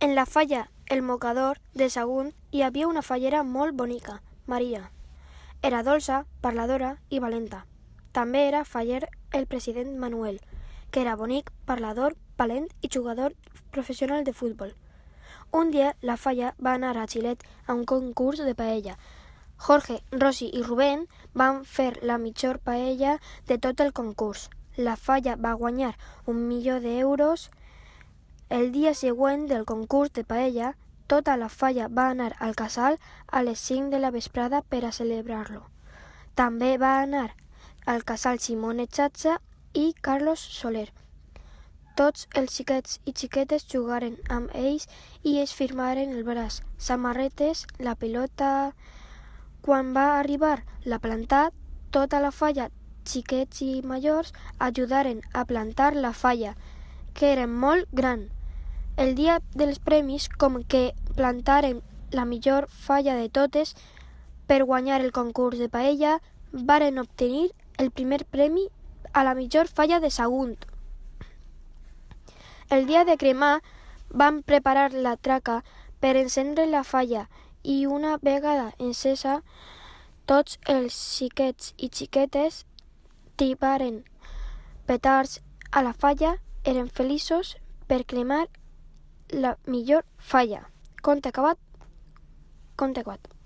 En la falla El Mocador de Sagunt hi havia una fallera molt bonica, Maria. Era dolça, parladora i valenta. També era faller el president Manuel, que era bonic, parlador, valent i jugador professional de futbol. Un dia la falla va anar a Xilet a un concurs de paella. Jorge, Rosy i Rubén van fer la millor paella de tot el concurs. La falla va guanyar 1.000.000 d'euros. El dia següent del concurs de paella, tota la falla va anar al casal a les 5 de la vesprada per a celebrar-lo. També va anar al casal Simone Chacha i Carlos Soler. Tots els xiquets i xiquetes jugaren amb ells i es firmaren el braç, samarretes, la pilota. Quan va arribar la plantar, tota la falla, xiquets i majors, ajudaren a plantar la falla, que era molt gran. El dia dels premis, com que plantaren la millor falla de totes, per guanyar el concurs de paella, varen obtenir el primer premi a la millor falla de Sagunt. El dia de cremar van preparar la traca per encendre la falla i una vegada encesa, tots els xiquets i xiquetes tibaren petards a la falla, eren feliços per cremar la millor falla. Conte acabat, conte acabat.